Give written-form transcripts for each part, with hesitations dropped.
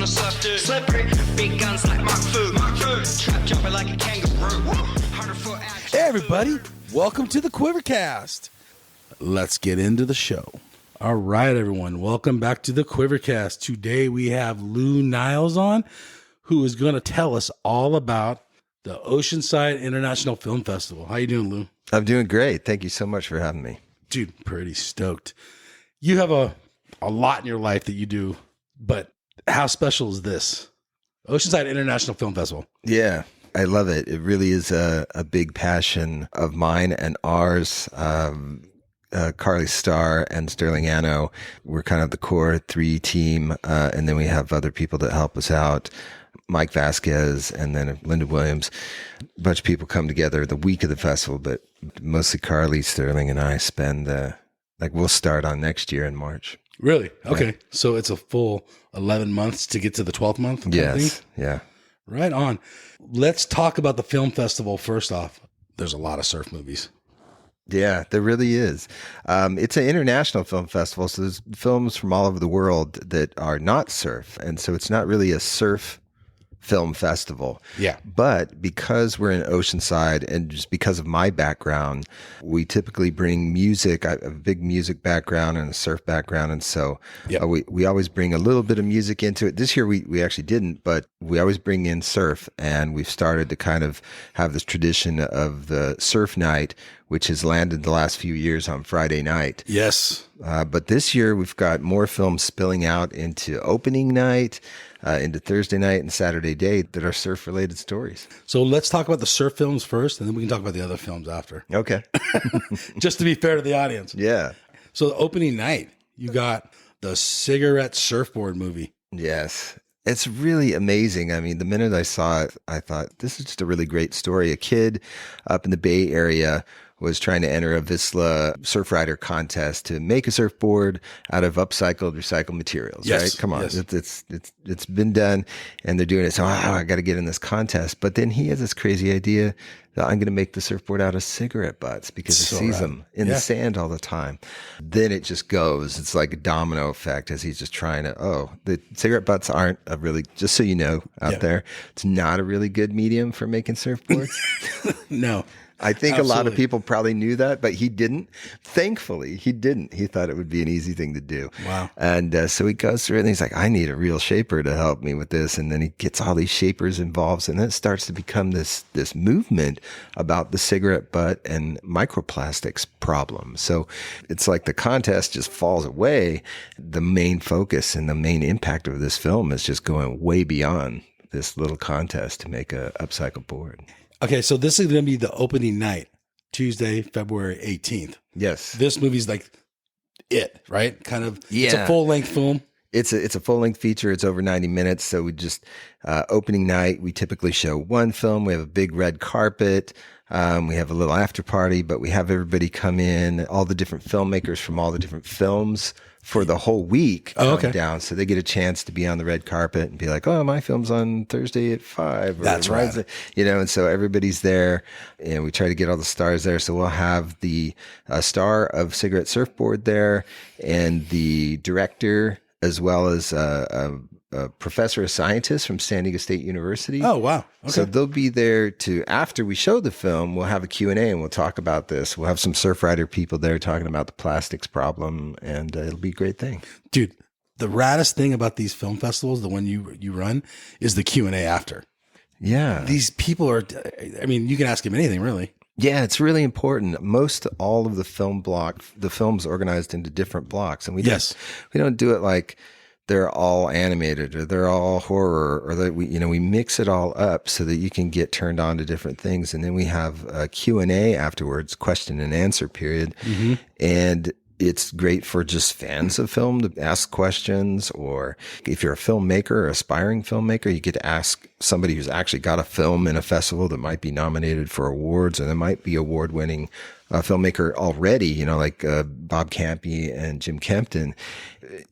on a surf, dude. Slippery, big guns like Mark Fu. Trap jumping like a kangaroo. 100-foot action. Hey everybody, welcome to the QuiverCast. Let's get into the show. All right, everyone, welcome back to the QuiverCast. Today we have Niles on, who is going to tell us all about the Oceanside International Film Festival. How you doing, Lou? I'm doing great. Thank you so much for having me. Dude, pretty stoked. You have a lot in your life that you do, but how special is this? Oceanside International Film Festival. Yeah, I love it. It really is a big passion of mine and ours. Carly Starr and Sterling Anno, we're kind of the core three team. And then we have other people that help us out. Mike Vasquez and then Linda Williams. A bunch of people come together the week of the festival, but mostly Carly, Sterling, and I spend we'll start on next year in March. Really? Okay. Yeah. So it's a full 11 months to get to the 12th month? Yes. Yeah. Right on. Let's talk about the film festival first off. There's a lot of surf movies. Yeah, there really is. It's an international film festival, so there's films from all over the world that are not surf. And so it's not really a surf film festival. Yeah. But because we're in Oceanside and just because of my background, we typically bring music. I have a big music background and a surf background. And so we always bring a little bit of music into it. This year we actually didn't, but we always bring in surf. And we've started to kind of have this tradition of the surf night, which has landed the last few years on Friday night. Yes. But this year we've got more films spilling out into opening night, into Thursday night and Saturday day that are surf related stories. So let's talk about the surf films first, and then we can talk about the other films after. Okay. Just to be fair to the audience. Yeah. So the opening night, you got the cigarette surfboard movie. Yes. It's really amazing. I mean, the minute I saw it, I thought, this is just a really great story. A kid up in the Bay Area was trying to enter a Vizsla surf rider contest to make a surfboard out of recycled materials. Yes, right? Come on, yes. It's been done, and they're doing it. So I got to get in this contest. But then he has this crazy idea that I'm going to make the surfboard out of cigarette butts because he sees them in the sand all the time. Then it just goes. It's like a domino effect as he's just trying to. The cigarette butts aren't a really. Just so you know out there, it's not a really good medium for making surfboards. No. I think a lot of people probably knew that, but he didn't. Thankfully, he didn't. He thought it would be an easy thing to do. Wow. And so he goes through it and he's like, I need a real shaper to help me with this. And then he gets all these shapers involved. And then it starts to become this movement about the cigarette butt and microplastics problem. So it's like the contest just falls away. The main focus and the main impact of this film is just going way beyond this little contest to make a upcycled board. Okay, so this is going to be the opening night, Tuesday, February 18th. Yes. This movie's like it, right? Kind of. Yeah. It's a full-length film. It's a full-length feature. It's over 90 minutes. So we just, opening night, we typically show one film. We have a big red carpet. We have a little after party, but we have everybody come in, all the different filmmakers from all the different films for the whole week come down. So they get a chance to be on the red carpet and be like, oh, my film's on Thursday at 5. That's right. And so everybody's there and we try to get all the stars there. So we'll have the star of Cigarette Surfboard there and the director as well as a professor, a scientist from San Diego State University. Oh, wow. Okay. So they'll be there after we show the film, we'll have a Q&A and we'll talk about this. We'll have some surf rider people there talking about the plastics problem and it'll be a great thing. Dude, the raddest thing about these film festivals, the one you run, is the Q&A after. Yeah. These people are, I mean, you can ask them anything, really. Yeah, it's really important. All of the film's organized into different blocks. And we don't do it like they're all animated or they're all horror or that we mix it all up so that you can get turned on to different things. And then we have a Q&A afterwards, question and answer period. Mm-hmm. And it's great for just fans of film to ask questions, or if you're a filmmaker or aspiring filmmaker, you get to ask somebody who's actually got a film in a festival that might be nominated for awards, and there might be award-winning filmmaker already, like Bob Campy and Jim Kempton.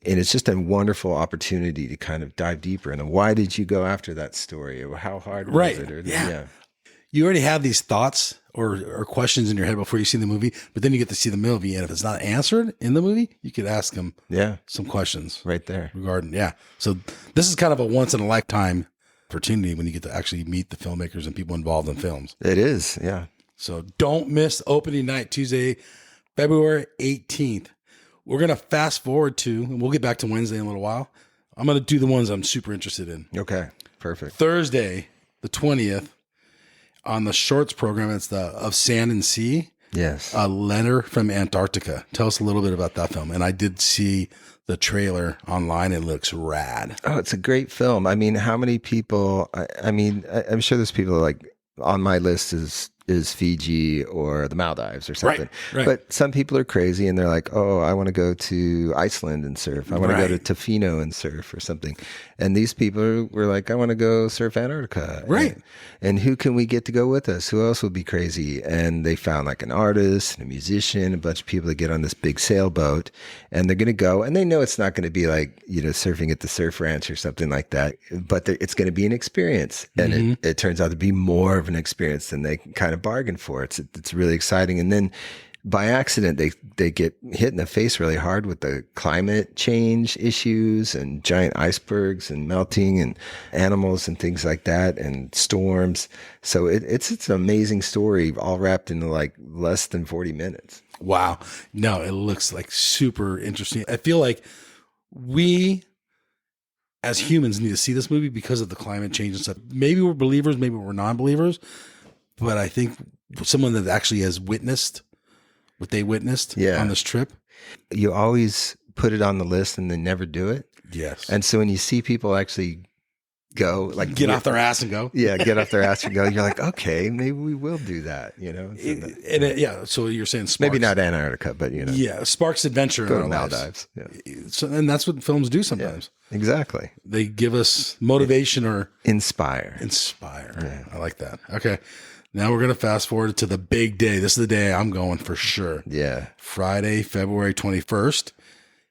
And it's just a wonderful opportunity to kind of dive deeper into why did you go after that story, or how hard was it? Or, yeah. you already have these thoughts or questions in your head before you see the movie, but then you get to see the movie, and if it's not answered in the movie, you could ask them some questions right there regarding So this is kind of a once in a lifetime opportunity when you get to actually meet the filmmakers and people involved in films. It is, yeah. So don't miss opening night, Tuesday, February 18th. We're going to fast forward to, and we'll get back to Wednesday in a little while. I'm going to do the ones I'm super interested in. Okay, perfect. Thursday, the 20th, on the shorts program, it's the Of Sand and Sea. Yes. A Letter from Antarctica. Tell us a little bit about that film. And I did see the trailer online. It looks rad. Oh, it's a great film. I mean, how many people, I'm sure there's people like on my list is Fiji or the Maldives or something. Right. But some people are crazy and they're like, oh, I want to go to Iceland and surf. I want to go to Tofino and surf or something. And these people were like, I want to go surf Antarctica. Right. And who can we get to go with us? Who else will be crazy? And they found like an artist and a musician, a bunch of people that get on this big sailboat, and they're going to go, and they know it's not going to be like, surfing at the surf ranch or something like that, but it's going to be an experience. And it turns out to be more of an experience than they kind of bargain for. It's really exciting. And then by accident, they get hit in the face really hard with the climate change issues and giant icebergs and melting and animals and things like that and storms. So it's an amazing story all wrapped into like less than 40 minutes. Wow. No, it looks like super interesting. I feel like we as humans need to see this movie because of the climate change and stuff. Maybe we're believers, maybe we're non-believers, but I think someone that actually has witnessed what they witnessed on this trip. You always put it on the list and then never do it. Yes. And so when you see people actually go, like get off their ass and go. Yeah, get off their ass and go. You're like, okay, maybe we will do that, So you're saying sparks. Maybe not Antarctica, but Yeah, sparks adventure go in to our Maldives. lives. Yeah. So, and that's what films do sometimes. Yeah, exactly. They give us motivation or inspire. Yeah. I like that. Okay. Now we're going to fast forward to the big day. This is the day I'm going for sure. Yeah. Friday, February 21st.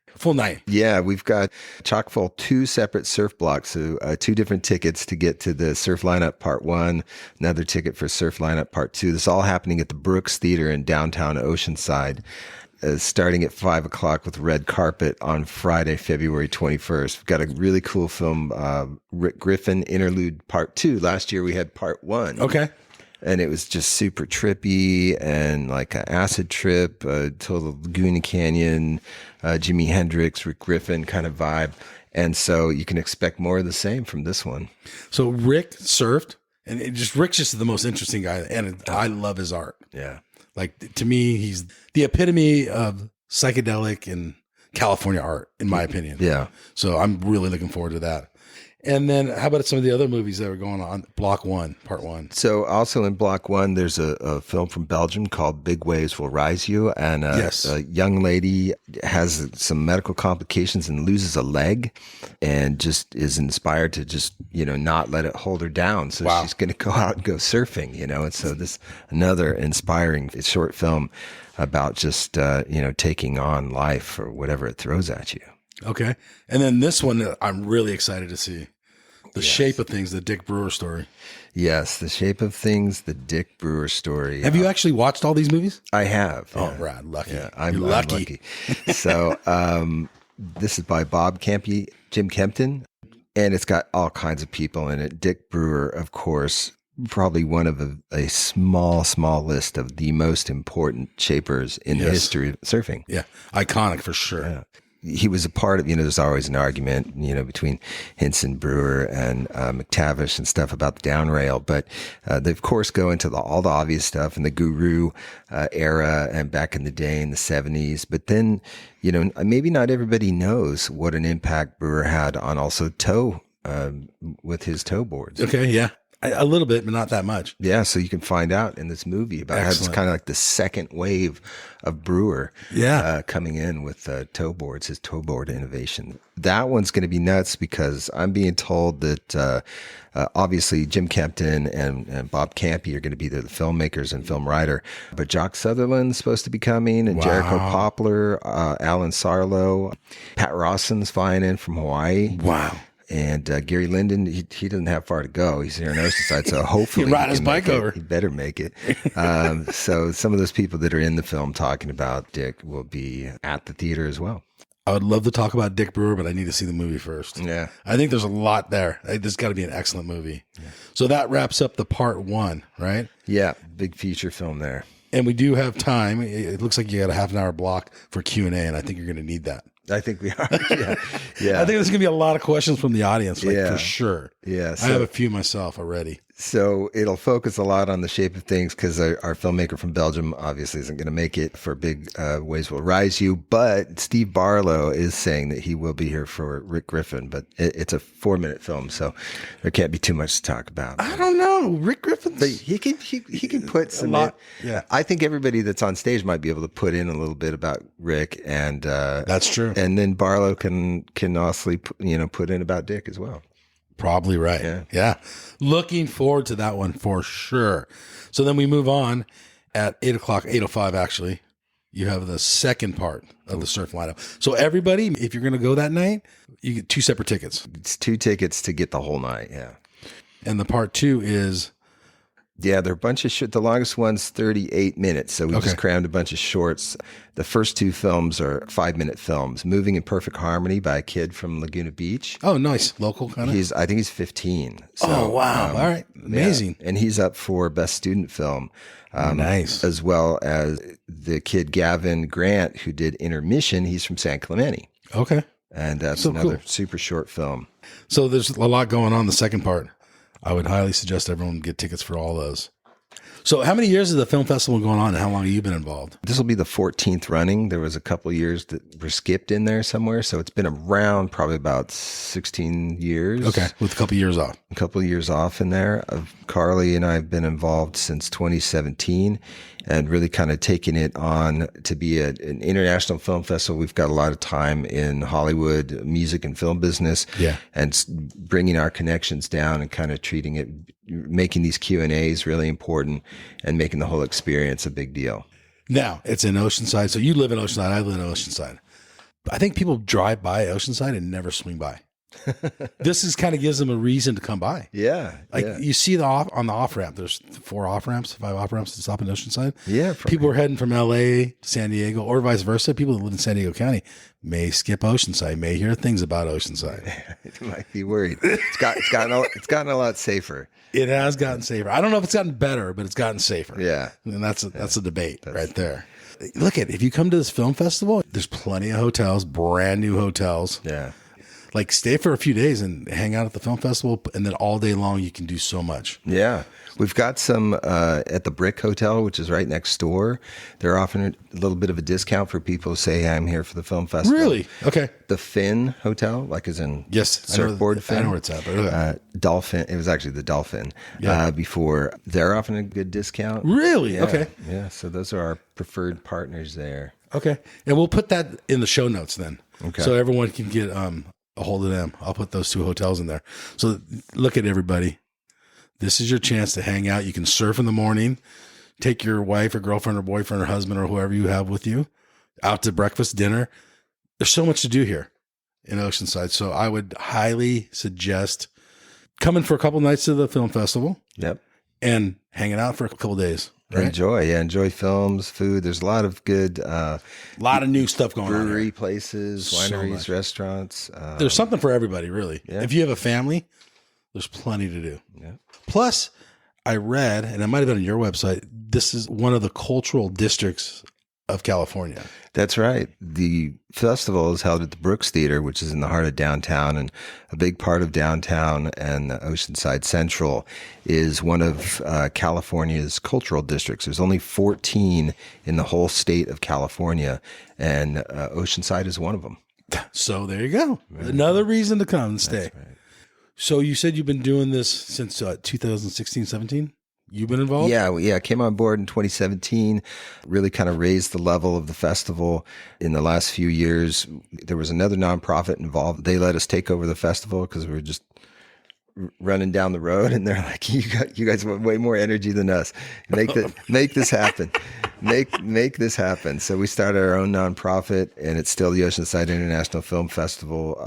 Full night. Yeah, we've got chock full 2 separate surf blocks. So 2 different tickets to get to the Surf Lineup Part 1, another ticket for Surf Lineup Part 2. This is all happening at the Brooks Theater in downtown Oceanside. Starting at 5 o'clock with red carpet on Friday, February 21st. We've got a really cool film, Rick Griffin Interlude Part 2. Last year we had Part 1. Okay. And it was just super trippy and like an acid trip, total Laguna Canyon, Jimi Hendrix, Rick Griffin kind of vibe. And so you can expect more of the same from this one. So Rick surfed, and Rick's just the most interesting guy. And I love his art. Yeah. Like, to me, he's the epitome of psychedelic and California art, in my opinion. Yeah. So I'm really looking forward to that. And then how about some of the other movies that are going on? Block 1, Part 1. So also in Block 1, there's a film from Belgium called Big Waves Will Rise You. And a young lady has some medical complications and loses a leg and just is inspired to just, not let it hold her down. So she's going to go out and go surfing, And so this another inspiring short film about just, taking on life or whatever it throws at you. Okay. And then this one that I'm really excited to see. The Shape of Things, the Dick Brewer story. Yes, The Shape of Things, the Dick Brewer story. Have you actually watched all these movies? I have. Oh, Brad, lucky. Yeah, I'm lucky. So this is by Bob Campy, Jim Kempton, and it's got all kinds of people in it. Dick Brewer, of course, probably one of a small list of the most important shapers in the history of surfing. Yeah, iconic for sure. Yeah. He was a part of, there's always an argument, between Hinson, Brewer, and McTavish and stuff about the down rail. But they, of course, go into all the obvious stuff in the Guru era and back in the day in the 70s. But then, maybe not everybody knows what an impact Brewer had on also tow with his tow boards. Okay, yeah. A little bit, but not that much. Yeah, so you can find out in this movie about how it's kind of like the second wave of Brewer coming in with tow boards, his tow board innovation. That one's going to be nuts because I'm being told that obviously Jim Kempton and Bob Campy are going to be there, the filmmakers and film writer, but Jock Sutherland's supposed to be coming, and Jericho Poplar, Alan Sarlo, Pat Rawson's flying in from Hawaii. Wow. And Gary Linden, he doesn't have far to go. He's here in Oceanside, so hopefully he ride his bike over. He better make it. So some of those people that are in the film talking about Dick will be at the theater as well. I would love to talk about Dick Brewer, but I need to see the movie first. Yeah. I think there's a lot there. There's got to be an excellent movie. Yeah. So that wraps up the part 1, right? Yeah. Big feature film there. And we do have time. It looks like you got a half an hour block for Q&A, and I think you're going to need that. I think we are. Yeah. Yeah. I think there's going to be a lot of questions from the audience, for sure. Yeah. I have a few myself already. So it'll focus a lot on the shape of things because our filmmaker from Belgium obviously isn't going to make it for Big Waves Will Rise You. But Steve Barlow is saying that he will be here for Rick Griffin. But it's a 4-minute film, so there can't be too much to talk about. I don't know. Rick Griffin's... But he can put some... Yeah. I think everybody that's on stage might be able to put in a little bit about Rick. And that's true. And then Barlow can also put in about Dick as well. Probably right. Yeah. Looking forward to that one for sure. So then we move on at 8 o'clock, 8:05 actually. You have the second part of the surf lineup. So everybody, if you're going to go that night, you get 2 separate tickets. It's 2 tickets to get the whole night. Yeah. And the part 2 is... Yeah, they're a bunch of the longest one's 38 minutes. So we just crammed a bunch of shorts. The first 2 films are 5-minute films. Moving in Perfect Harmony by a kid from Laguna Beach. Oh, nice. Local kind of? I think he's 15. So, oh, wow. All right. Amazing. Yeah. And he's up for Best Student Film. Nice. As well as the kid Gavin Grant, who did Intermission. He's from San Clemente. Okay. And that's so another cool. super short film. So there's a lot going on in the second part. I would highly suggest everyone get tickets for all those. So how many years is the film festival going on and how long have you been involved? This will be the 14th running. There was a couple of years that were skipped in there somewhere. So it's been around probably about 16 years. Okay. With a couple of years off. A couple of years off in there. Carly and I have been involved since 2017 and really kind of taking it on to be an international film festival. We've got a lot of time in Hollywood music and film business and bringing our connections down and kind of treating it, making these Q&As really important and making the whole experience a big deal. Now, it's in Oceanside. So you live in Oceanside. I live in Oceanside. I think people drive by Oceanside and never swing by. This is kind of gives them a reason to come by. Yeah. You see on the off ramp, there's 5 off ramps to stop in Oceanside. Yeah. People are heading from LA to San Diego or vice versa. People that live in San Diego County may skip Oceanside, may hear things about Oceanside. They might be worried. It's gotten a lot safer. It has gotten safer. I don't know if it's gotten better, but it's gotten safer. Yeah. And that's a debate right there. Look if you come to this film festival, there's plenty of hotels, brand new hotels. Yeah. Like stay for a few days and hang out at the film festival, and then all day long you can do so much. Yeah. We've got some at the Brick Hotel, which is right next door. They're offering a little bit of a discount for people who say, hey, I'm here for the film festival. Really? Okay. The Finn Hotel, like as in surfboard Finn. I know where it's at. But Dolphin. It was actually the Dolphin before. They're offering a good discount. Really? Yeah. Okay. Yeah. So those are our preferred partners there. Okay. And we'll put that in the show notes then. Okay. So everyone can get a hold of them. I'll put those 2 hotels in there. So look at everybody. This is your chance to hang out. You can surf in the morning, take your wife or girlfriend or boyfriend or husband or whoever you have with you out to breakfast, dinner. There's so much to do here in Oceanside. So I would highly suggest coming for a couple nights to the film festival. Yep. And hanging out for a couple days. Right? Enjoy films, food. There's a lot of good, a lot of new stuff going on. Brewery places, wineries, restaurants. There's something for everybody, really. Yeah. If you have a family, there's plenty to do. Yeah. Plus, I read, and it might have been on your website, this is one of the cultural districts of California. That's right. The festival is held at the Brooks Theater, which is in the heart of downtown, and a big part of downtown and Oceanside Central is one of California's cultural districts. There's only 14 in the whole state of California, and Oceanside is one of them. So there you go. Another reason to come and stay. Right. So you said you've been doing this since 2016, 17? You've been involved? Yeah. I came on board in 2017, really kind of raised the level of the festival. In the last few years, there was another nonprofit involved. They let us take over the festival because we were just running down the road, and they're like, you guys have way more energy than us. Make this happen. make this happen. So we started our own nonprofit, and it's still the Oceanside International Film Festival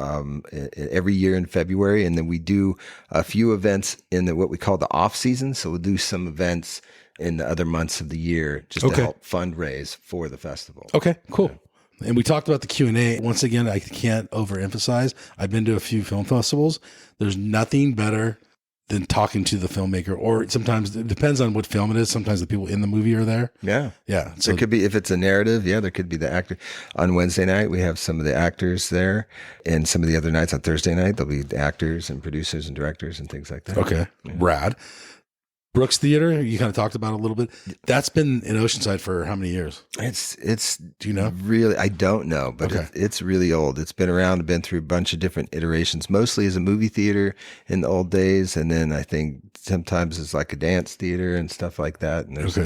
every year in February. And then we do a few events in what we call the off season. So we'll do some events in the other months of the year just to help fundraise for the festival. Okay, cool. Yeah. And we talked about the Q&A. Once again, I can't overemphasize. I've been to a few film festivals. There's nothing better than talking to the filmmaker, or sometimes it depends on what film it is. Sometimes the people in the movie are there. Yeah. Yeah. So it could be, if it's a narrative, there could be the actor. On Wednesday night, we have some of the actors there, and some of the other nights on Thursday night, there'll be the actors and producers and directors and things like that. Okay. Yeah. Rad. Brooks Theater, you kind of talked about it a little bit. That's been in Oceanside for how many years? It's do you know? Really, I don't know, but it's really old. It's been around, been through a bunch of different iterations, mostly as a movie theater in the old days. And then I think sometimes it's like a dance theater and stuff like that. And there's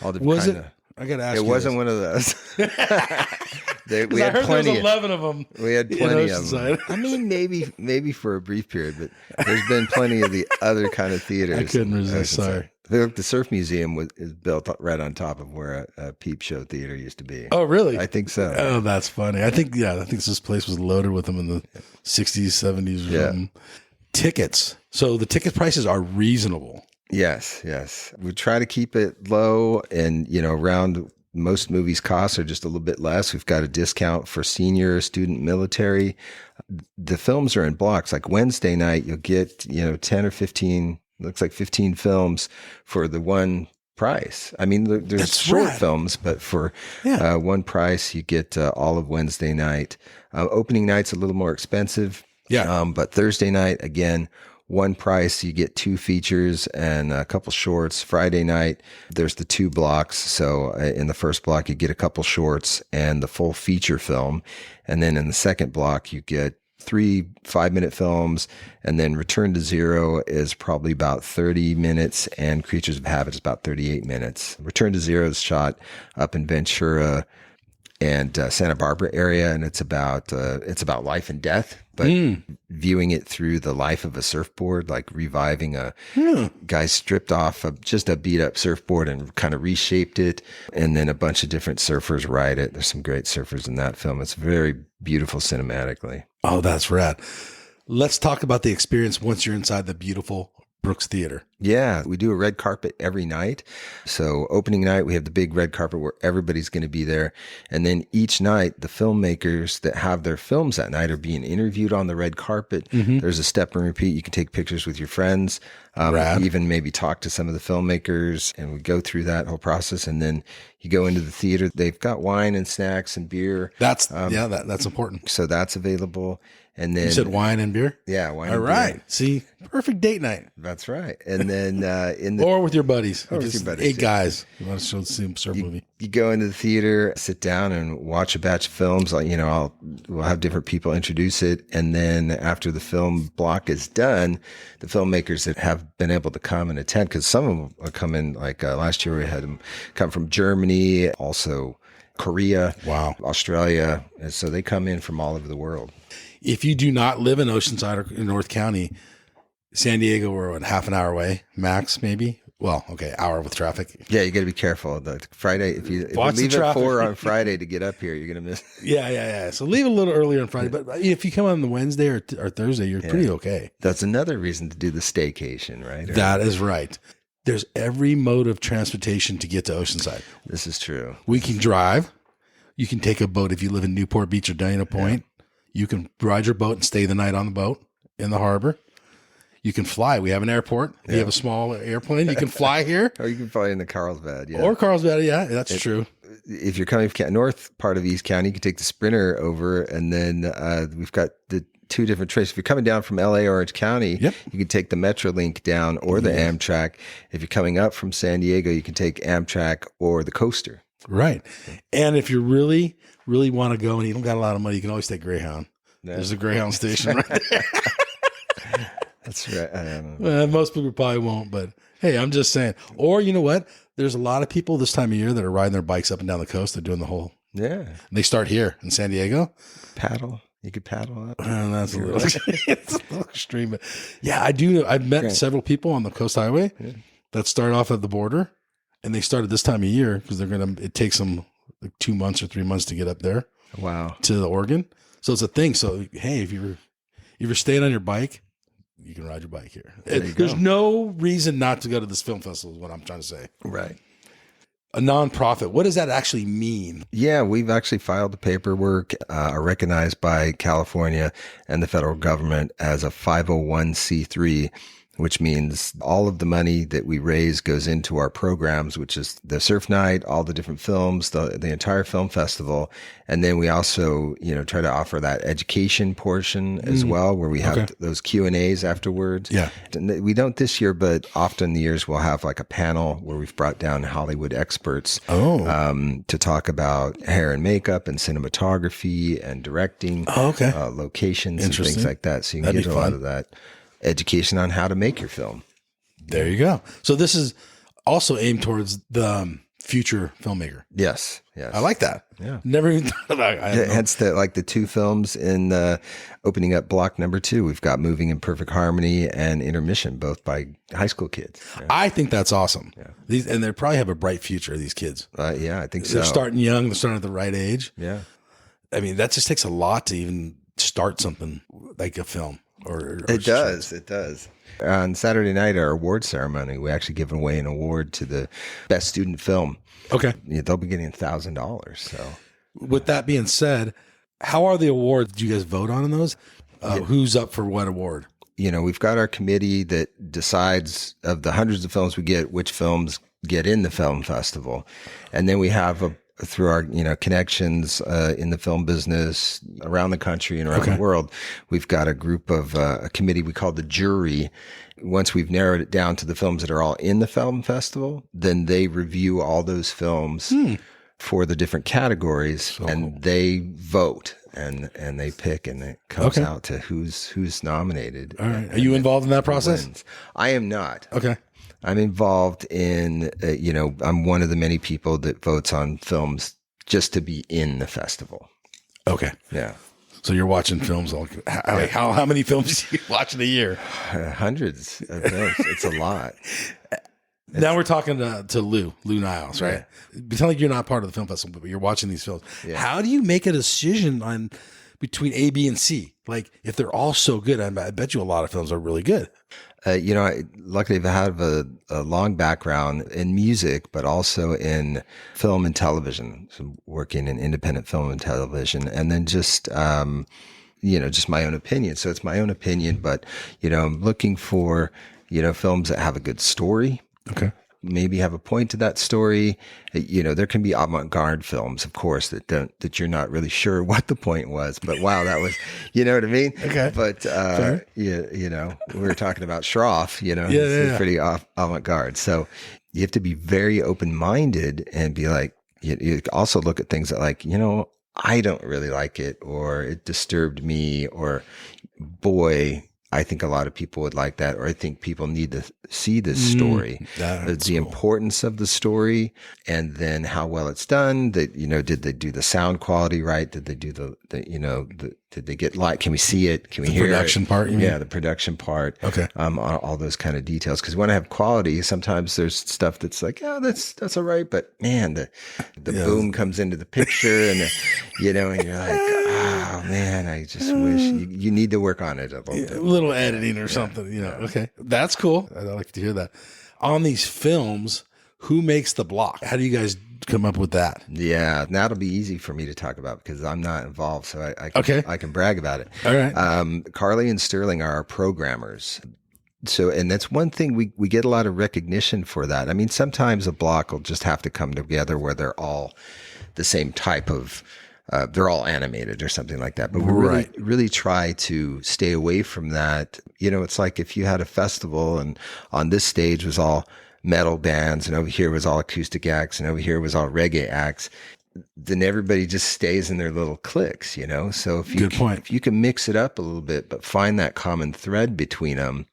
all different I got to ask you. It wasn't one of those. We had I heard plenty. There was 11 of them. We had plenty of them. I mean, maybe for a brief period, but there's been plenty of the other kind of theaters. I couldn't resist. Sorry. The Surf Museum is built right on top of where a Peep Show theater used to be. Oh, really? I think so. Oh, that's funny. I think this place was loaded with them in the 60s, 70s. Or something. Tickets. So the ticket prices are reasonable. Yes. We try to keep it low, and around most movies' costs are just a little bit less. We've got a discount for senior, student, military. The films are in blocks. Like Wednesday night, you'll get 10 or 15. Looks like 15 films for the one price. I mean, there's That's short rad. films, but for one price, you get all of Wednesday night. Opening night's a little more expensive. Yeah. But Thursday night, again, one price, you get 2 features and a couple shorts. Friday night, there's the 2 blocks. So in the first block, you get a couple shorts and the full feature film. And then in the second block, you get 3 5-minute films, and then Return to Zero is probably about 30 minutes, and Creatures of Habit is about 38 minutes. Return to Zero is shot up in Ventura and Santa Barbara area, and it's about life and death, but viewing it through the life of a surfboard, like reviving a guy stripped off of just a beat up surfboard and kind of reshaped it, and then a bunch of different surfers ride it. There's some great surfers in that film. It's very beautiful cinematically. Oh, that's rad. Let's talk about the experience once you're inside the beautiful Brooks Theater. Yeah, we do a red carpet every night. So opening night, we have the big red carpet where everybody's going to be there. And then each night, the filmmakers that have their films that night are being interviewed on the red carpet. Mm-hmm. There's a step and repeat. You can take pictures with your friends, even maybe talk to some of the filmmakers, and we go through that whole process. And then you go into the theater. They've got wine and snacks and beer. That's important. So that's available. And then you said wine and beer? Yeah, wine and beer. All right. See, perfect date night. That's right. And then or with your buddies. Or with your buddies. 8 guys. You want to show some surf movie. You go into the theater, sit down and watch a batch of films. We'll have different people introduce it. And then after the film block is done, the filmmakers that have been able to come and attend, because some of them are coming, like last year we had them come from Germany, also Korea, Australia. And so they come in from all over the world. If you do not live in Oceanside or in North County, San Diego, we're half an hour away, max maybe. Well, okay, hour with traffic. Yeah, you got to be careful. The Friday, if you leave at 4 on Friday to get up here, you're going to miss. Yeah. So leave a little earlier on Friday, but if you come on the Wednesday or Thursday, you're pretty okay. That's another reason to do the staycation, right? That is right. There's every mode of transportation to get to Oceanside. This is true. We can drive. You can take a boat if you live in Newport Beach or Dana Point. You can ride your boat and stay the night on the boat in the harbor. You can fly. We have an airport. Yeah. You have a small airplane. You can fly here. Or you can fly into Carlsbad. Yeah. Or Carlsbad. Yeah, that's true. If you're coming from north part of East County, you can take the Sprinter over. And then we've got the 2 different trains. If you're coming down from LA, Orange County, you can take the Metrolink down or the Amtrak. If you're coming up from San Diego, you can take Amtrak or the coaster. Right. And if you really want to go and you don't got a lot of money, you can always take Greyhound. No. There's a Greyhound station right there. That's right. Most people probably won't, but hey, I'm just saying. Or you know what? There's a lot of people this time of year that are riding their bikes up and down the coast. They're doing the whole. Yeah. And they start here in San Diego. Paddle. You could paddle up. That's a little, it's a little extreme. But yeah, I do. I've met several people on the Coast Highway that start off at the border and they started this time of year because it takes them like 2 months or 3 months to get up there. Wow. To Oregon. So it's a thing. So, hey, if you're staying on your bike, you can ride your bike here. There's no reason not to go to this film festival is what I'm trying to say. Right. A nonprofit. What does that actually mean? Yeah, we've actually filed the paperwork, are recognized by California and the federal government as a 501c3, which means all of the money that we raise goes into our programs, which is the surf night, all the different films, the entire film festival. And then we also, try to offer that education portion as well, where we have those Q&As afterwards. Yeah. And we don't this year, but often the years we'll have like a panel where we've brought down Hollywood experts to talk about hair and makeup and cinematography and directing, locations and things like that. So you can get a lot of that education on how to make your film. There you go. So this is also aimed towards the future filmmaker. Yes. I like that. Yeah. Never even thought about it. Hence the two films in opening up block number 2. We've got Moving in Perfect Harmony and Intermission, both by high school kids. Yeah. I think that's awesome. Yeah. And they probably have a bright future, these kids. Yeah, I think so. They're starting young. They're starting at the right age. Yeah. I mean, that just takes a lot to even start something like a film. It does. On Saturday night, our award ceremony, we actually give away an award to the best student film. Okay. They'll be getting $1,000. So, with that being said, how are the awards? Do you guys vote on those? Who's up for what award? We've got our committee that decides of the hundreds of films we get, which films get in the film festival. And then we have through our, connections, in the film business around the country and around the world, we've got a group of, a committee we call the jury. Once we've narrowed it down to the films that are all in the film festival, then they review all those films for the different categories and they vote and they pick and it comes out to who's nominated. All right. Are you involved in that process? Wins. I am not. Okay. I'm involved in, I'm one of the many people that votes on films just to be in the festival. Okay. Yeah. So you're watching films. How many films do you watch in a year? Hundreds of films. It's a lot. Now we're talking to Lou Niles, right? Yeah. Pretend like you're not part of the film festival, but you're watching these films. Yeah. How do you make a decision on between A, B, and C? Like if they're all so good, I bet you a lot of films are really good. Luckily I have a long background in music, but also in film and television, so working in independent film and television, and then just my own opinion. So it's my own opinion, but, I'm looking for, films that have a good story. Okay. Maybe have a point to that story. There can be avant-garde films, of course, that you're not really sure what the point was, but wow, that was, you know what I mean? Okay. But, we were talking about Schroff, it's pretty avant-garde. So you have to be very open-minded and be like, you also look at things that like, I don't really like it, or it disturbed me, or boy, I think a lot of people would like that, or I think people need to see this story. The importance of the story, and then how well it's done. That did they do the sound quality right? Did they do did they get light? Can we see it? Can we hear it? The production part, you mean? Yeah, the production part. Okay. All those kind of details. Because when I have quality, sometimes there's stuff that's like, that's all right, but man, the boom comes into the picture, and and you're like, oh man, I just wish you need to work on it a little bit. A little editing or something, Okay. That's cool. I'd like to hear that. On these films, who makes the block? How do you guys come up with that? Yeah, that'll be easy for me to talk about because I'm not involved, so I can brag about it. All right. Carly and Sterling are our programmers. So, and that's one thing we get a lot of recognition for that. I mean, sometimes a block will just have to come together where they're all the same type of, they're all animated or something like that. But we really try to stay away from that. It's like if you had a festival and on this stage was all metal bands and over here was all acoustic acts and over here was all reggae acts, then everybody just stays in their little cliques, So if you can mix it up a little bit, but find that common thread between them,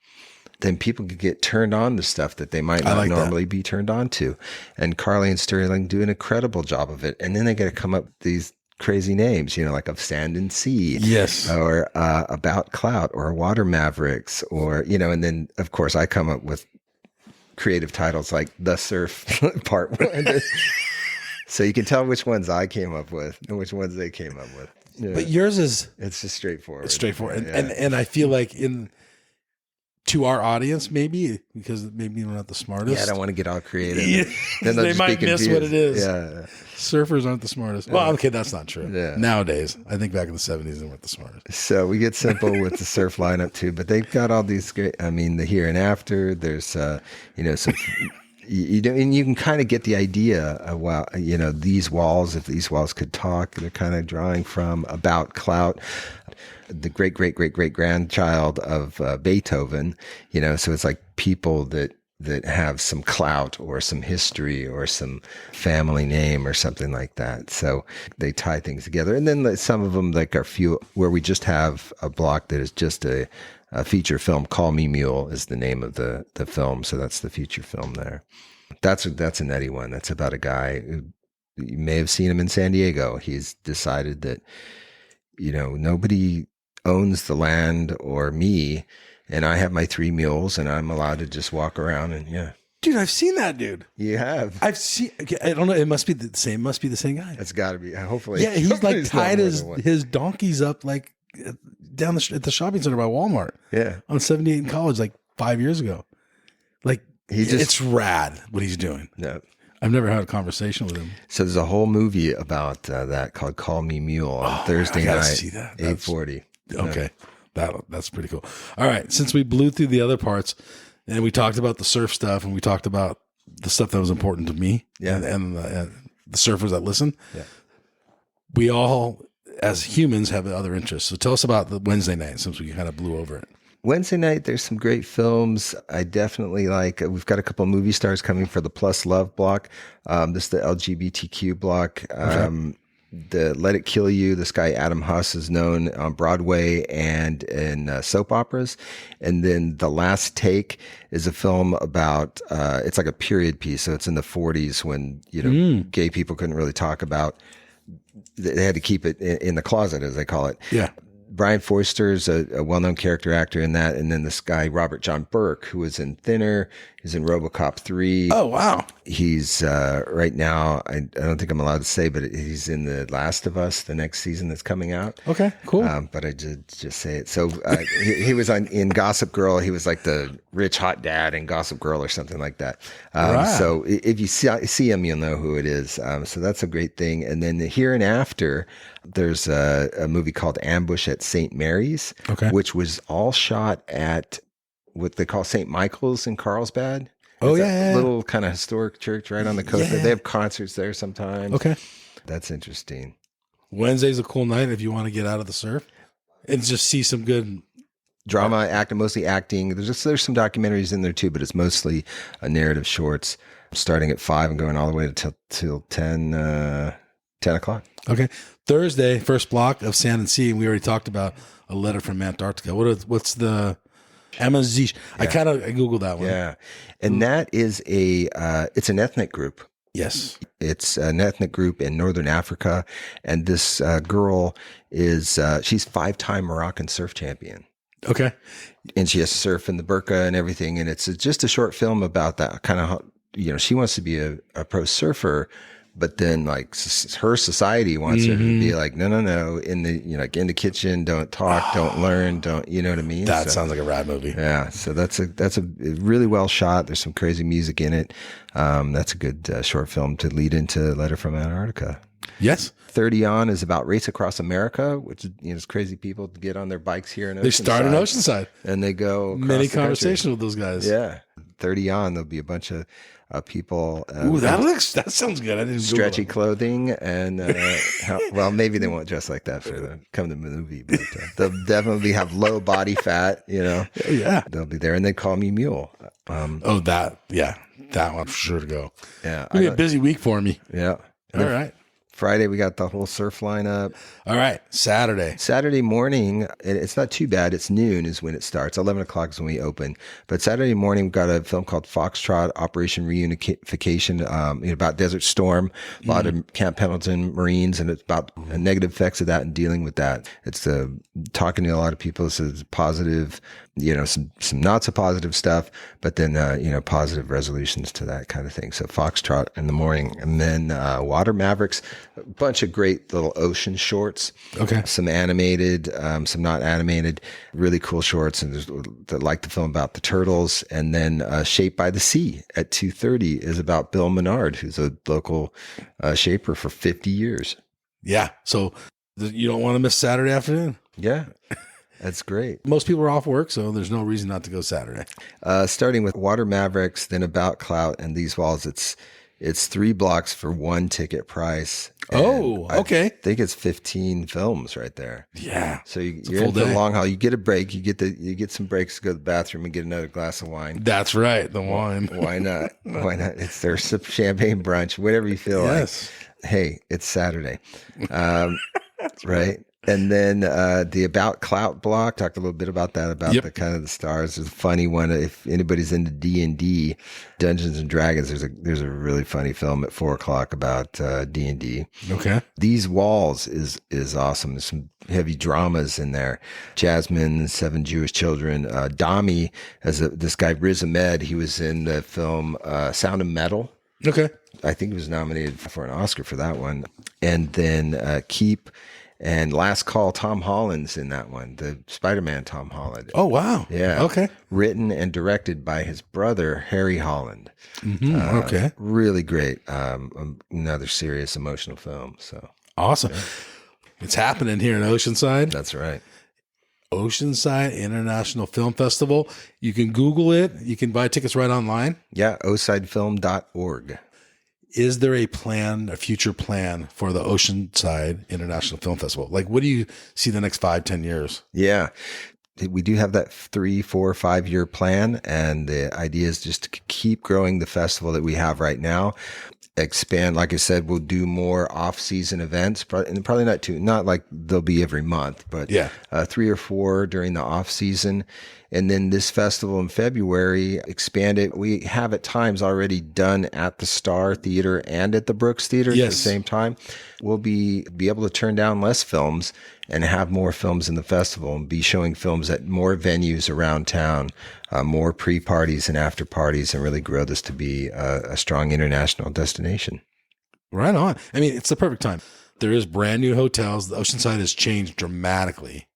then people could get turned on to stuff that they might not normally be turned on to. And Carly and Sterling do an incredible job of it. And then they got to come up with these crazy names, like Of Sand and Sea. Yes. Or About Clout or Water Mavericks or, and then of course I come up with creative titles like The Surf Part 1. So you can tell which ones I came up with and which ones they came up with. Yeah. But yours is It's just straightforward. it's straightforward. And I feel like to our audience, maybe, because maybe we're not the smartest. Yeah, I don't want to get all creative. Yeah. Then they'll They just might be miss confused. what it is. Yeah. Surfers aren't the smartest. Well, okay, that's not true. Yeah. Nowadays, I think back in the 70s, they weren't the smartest. So we get simple with the surf lineup too, but they've got all these great, I mean, the here and after, there's, some, you don't, and you can kind of get the idea of, wow, these walls, if these walls could talk, they're kind of drawing from About Clout, the great grandchild of Beethoven, so it's like people that have some clout or some history or some family name or something like that. So they tie things together. And then some of them like are few where we just have a block that is just a feature film. Call Me Mule is the name of the film. So that's the feature film there. That's a nutty one. That's about a guy who, you may have seen him in San Diego. He's decided that, nobody owns the land or me, and I have my 3 mules, and I'm allowed to just walk around and Dude, I've seen that dude. You have. I've seen. I don't know. It must be the same. Must be the same guy. It's got to be. Hopefully, Yeah, he's like He's tied not more than one. his donkeys up like down at the shopping center by Walmart. Yeah, on 78 in College like 5 years ago. Like it's rad what he's doing. Yeah. I've never had a conversation with him. So there's a whole movie about that called Call Me Mule on Thursday I gotta night, see that. 8:40. Okay. That's pretty cool. All right. Since we blew through the other parts and we talked about the surf stuff and we talked about the stuff that was important to me and the surfers that listen, we all, as humans, have other interests. So tell us about the Wednesday night since we kind of blew over it. Wednesday night, there's some great films. I definitely like, we've got a couple of movie stars coming for the Plus Love block. This is the LGBTQ block. The Let It Kill You, this guy Adam Huss is known on Broadway and in soap operas. And then The Last Take is a film about, it's like a period piece. So it's in the 40s when, gay people couldn't really talk about, they had to keep it in the closet, as they call it. Yeah. Brian Foster is a well-known character actor in that. And then this guy, Robert John Burke, who was in Thinner, he's in RoboCop 3. Oh, wow. He's right now, I don't think I'm allowed to say, but he's in The Last of Us, the next season that's coming out. Okay, cool. But I did just say it. So he was in Gossip Girl. He was like the rich hot dad in Gossip Girl or something like that. Right. So if you see him, you'll know who it is. So that's a great thing. And then the Here and After, there's a movie called Ambush at St. Mary's, which was all shot at what they call St. Michael's in Carlsbad. Oh, Little kind of historic church right on the coast. Yeah. They have concerts there sometimes. Okay. That's interesting. Wednesday's a cool night if you want to get out of the surf and just see some good Drama, mostly acting. There's some documentaries in there too, but it's mostly narrative shorts starting at 5 and going all the way till 10 o'clock. Okay. Thursday, first block of Sand and Sea. And we already talked about A Letter from Antarctica. What's the Amazish? Yeah. I Googled that one. Yeah. And that is it's an ethnic group. Yes. It's an ethnic group in Northern Africa. And this girl is, she's 5-time Moroccan surf champion. Okay. And she has to surf in the burqa and everything. And it's just a short film about that kind of, she wants to be a pro surfer, but then like her society wants her to be like, no, in the, in the kitchen, don't talk, don't learn, don't, you know what I mean? That sounds like a rad movie. Yeah. So that's a really well shot. There's some crazy music in it. That's a good short film to lead into Letter from Antarctica. Yes. 30 On is about Race Across America, which is crazy people to get on their bikes here in Oceanside. They start in Oceanside. And they go many conversations with those guys. Yeah. 30 On, there'll be a bunch of people. Ooh, that sounds good. I didn't stretchy clothing and well, maybe they won't dress like that for the come to the movie, but they'll definitely have low body fat. Yeah, they'll be there, and they Call Me Mule. That one for sure to go. Yeah, it'll be a busy week for me. Yeah. All right. Friday, we got the whole surf lineup. All right. Saturday morning, it's not too bad. It's noon is when it starts. 11 o'clock is when we open. But Saturday morning, we've got a film called Foxtrot, Operation Reunification, about Desert Storm, a lot of Camp Pendleton Marines, and it's about negative effects of that and dealing with that. It's talking to a lot of people. So it's positive, some not so positive stuff, but then, positive resolutions to that kind of thing. So Foxtrot in the morning, and then Water Mavericks, a bunch of great little ocean shorts. Okay. Some animated, some not animated, really cool shorts, and that like the film about the turtles. And then Shaped by the Sea at 2:30 is about Bill Menard, who's a local shaper for 50 years. Yeah. So you don't want to miss Saturday afternoon. Yeah. That's great. Most people are off work, so there's no reason not to go Saturday. Starting with Water Mavericks, then About Clout and These Walls. It's 3 blocks for 1 ticket price. Oh, okay. I think it's 15 films right there. Yeah. So you're in for the long haul. You get a break. You get some breaks to go to the bathroom and get another glass of wine. That's right. The wine. Why not? Why not? It's their champagne brunch, whatever you feel like. Hey, it's Saturday. Right. And then the About Clout block, talked a little bit about that, about the kind of the stars. There's a funny one. If anybody's into D&D, Dungeons and Dragons, there's a really funny film at 4:00 about D&D. Okay. These Walls is awesome. There's some heavy dramas in there. Jasmine, 7 Jewish Children. Dami, this guy Riz Ahmed, he was in the film Sound of Metal. Okay. I think he was nominated for an Oscar for that one. And then Keep. And Last Call, Tom Holland's in that one, the Spider-Man Tom Holland. Oh, wow. Yeah. Okay. Written and directed by his brother, Harry Holland. Mm-hmm. Okay. Really great. Another serious emotional film. So awesome. Yeah. It's happening here in Oceanside. That's right. Oceanside International Film Festival. You can Google it. You can buy tickets right online. Yeah, osidefilm.org. Is there a future plan for the Oceanside International Film Festival? Like, what do you see the next 5-10 years? Yeah, we do have that 3, 4, 5 year plan. And the idea is just to keep growing the festival that we have right now. Expand, like I said, we'll do more off-season events, and probably not like they'll be every month, but 3 or 4 during the off-season. And then this festival in February, expand it. We have at times already done at the Star Theater and at the Brooks Theater at the same time. We'll be able to turn down less films and have more films in the festival, and be showing films at more venues around town, more pre-parties and after parties, and really grow this to be a strong international destination. Right on. I mean, it's the perfect time. There is brand new hotels. The Oceanside has changed dramatically.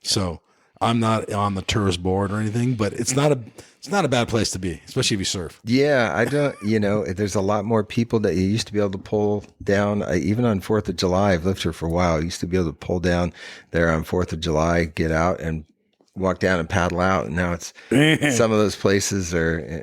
So I'm not on the tourist board or anything, but it's not a bad place to be, especially if you surf. Yeah, I don't, there's a lot more people that you used to be able to pull down, even on 4th of July. I've lived here for a while. I used to be able to pull down there on 4th of July, get out and walk down and paddle out. And now it's, some of those places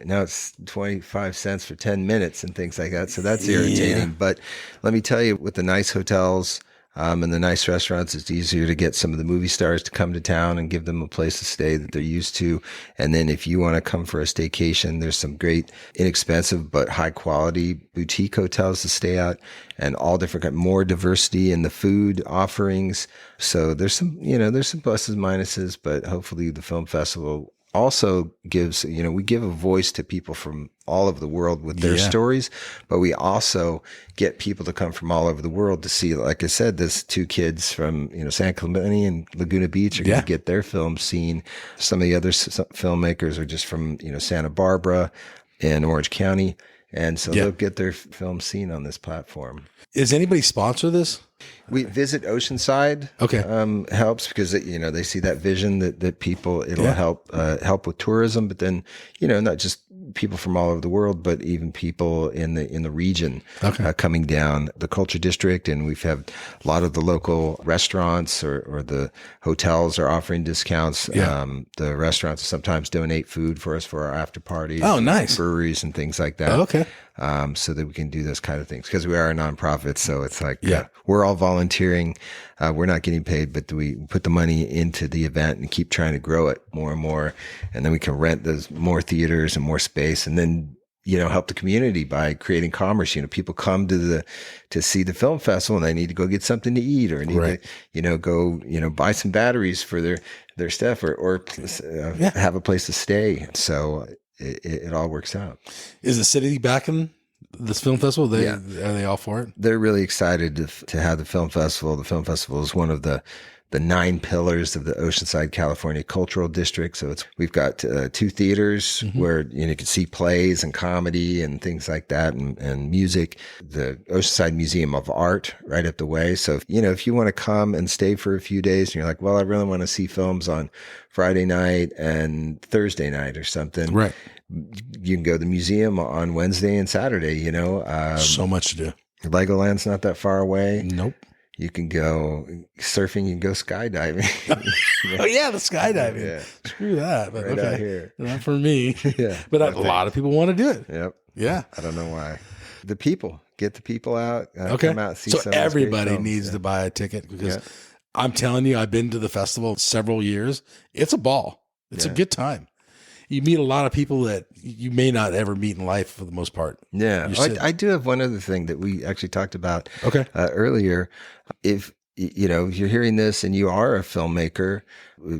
now it's 25 cents for 10 minutes and things like that. So that's irritating. But let me tell you, with the nice hotels, and the nice restaurants, it's easier to get some of the movie stars to come to town and give them a place to stay that they're used to. And then if you want to come for a staycation, there's some great, inexpensive, but high quality boutique hotels to stay at, and all different, more diversity in the food offerings. So there's some pluses and minuses, but hopefully the film festival also gives, we give a voice to people from all over the world with their stories, but we also get people to come from all over the world to see, like I said, there's 2 kids from, San Clemente and Laguna Beach are going to get their films seen. Some of the other filmmakers are just from, Santa Barbara and Orange County. And so they'll get their film seen on this platform. Is anybody sponsor this? We Visit Oceanside. Okay. Helps because they see that vision that people, it'll help with tourism, but then, not just people from all over the world, but even people in the region coming down the Culture District. And we've had a lot of the local restaurants or the hotels are offering discounts. The restaurants sometimes donate food for us for our after parties. Oh, nice. Breweries and things like that. Oh, okay. So that we can do those kind of things, because we are a nonprofit. So it's like, we're all volunteering. We're not getting paid, but we put the money into the event and keep trying to grow it more and more. And then we can rent those more theaters and more space. And then, help the community by creating commerce. People come to see the film festival and they need to go get something to eat or need to, go, buy some batteries for their stuff or have a place to stay. So it all works out. Is the city backing this film festival? Are they all for it? They're really excited to have the film festival. The film festival is one of the 9 pillars of the Oceanside, California Cultural District. So we've got 2 theaters where you can see plays and comedy and things like that, and music. The Oceanside Museum of Art right up the way. So if you want to come and stay for a few days, and you're like, well, I really want to see films on Friday night and Thursday night or something, right? You can go to the museum on Wednesday and Saturday. So much to do. Legoland's not that far away. Nope. You can go surfing, you can go skydiving. Oh, yeah, the skydiving. Yeah. Screw that. But right out here. Not for me. Yeah. But a lot of people want to do it. Yep. Yeah. I don't know why. Get the people out. Come out, see so everybody needs to buy a ticket because I'm telling you, I've been to the festival several years. It's a ball. It's a good time. You meet a lot of people that you may not ever meet in life for the most part. Yeah. I do have one other thing that we actually talked about earlier. If you're hearing this and you are a filmmaker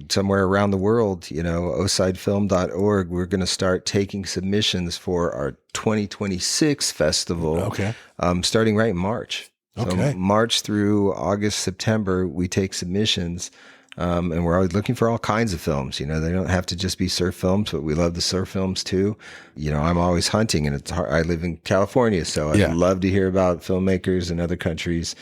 somewhere around the world, osidefilm.org, we're going to start taking submissions for our 2026 festival starting right in March. So March through August, September, we take submissions. And we're always looking for all kinds of films. They don't have to just be surf films, but we love the surf films too. I'm always hunting, and it's hard. I live in California, so I'd love to hear about filmmakers in other countries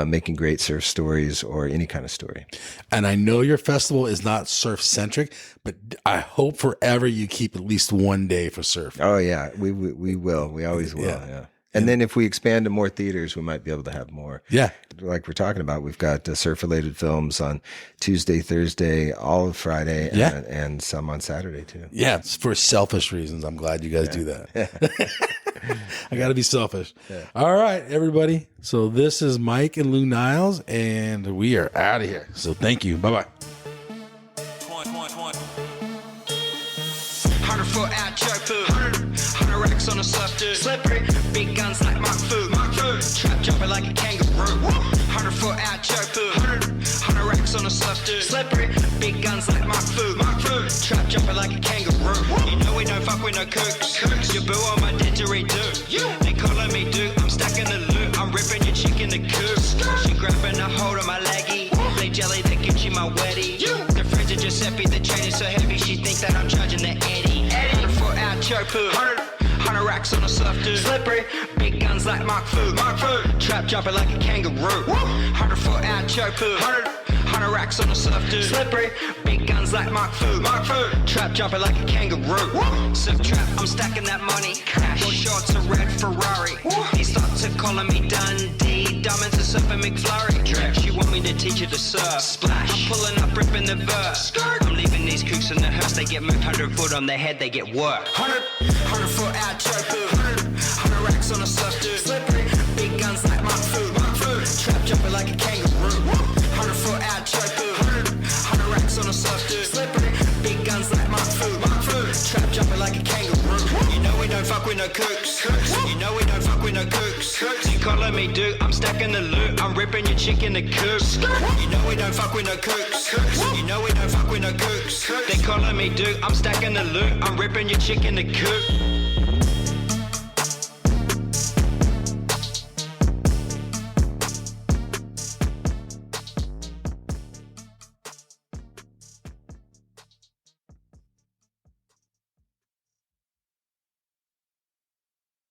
making great surf stories or any kind of story. And I know your festival is not surf centric, but I hope forever you keep at least one day for surf. Oh yeah, we will. We always will. Yeah. And then if we expand to more theaters, we might be able to have more. Yeah. Like we're talking about, we've got surf-related films on Tuesday, Thursday, all of Friday, and some on Saturday too. Yeah, it's for selfish reasons. I'm glad you guys do that. I got to be selfish. Yeah. All right, everybody. So this is Mike and Lou Niles, and we are out of here. So thank you. Bye-bye. 100-foot out choke food, 100 racks on a surf dude. Slippery, big guns like Mark Fu. Trap jumping like a kangaroo. 100-foot out choke food, 100 racks on a surf dude. Slippery, big guns like Mark Fu. Trap jumping like a kangaroo. You know we don't fuck with no kooks. Your boo on my didgeridoo. They calling me Duke, I'm stacking the loot. I'm ripping your chick in the coop. She grabbing a hold of my leggy. They jelly, they get you my wetty. The friends of Giuseppe, the chain is so heavy, she think that I'm charging the Eddie. 100-foot out choke poo, 100 racks on a surf dude. Slippery, big guns like Mark Fu. Trap jumping like a kangaroo. 100-foot out choke poo, 100 racks on a surf dude. Slippery, big guns like Mark Fu. Trap jumping like a kangaroo. Surf trap, I'm stacking that money. Gold shorts, a red Ferrari. He starts to calling me Dundee. Diamonds are surfing McFlurry. She want me to teach her to surf. Splash, I'm pulling up, ripping the verse. I'm leaving these kooks in the hearse. They get moved 100 foot on their head, they get work. 100-foot out choke poo, 100 racks on a surf dude. Slippery, big guns like Mark Fu. Trap jumping like a kangaroo. 100-foot out choke poo, 100 racks on a surf dude. Slippery, big guns like Mark Fu. Trap jumping like a kangaroo. You know we don't fuck with no kooks. You know we don't fuck with no kooks. You calling me Duke, I'm stacking the loot. I'm ripping your chick in the coop. You know we don't fuck with no kooks. You know we don't fuck with no kooks. They calling me Duke, I'm stacking the loot. I'm ripping your chick in the coop.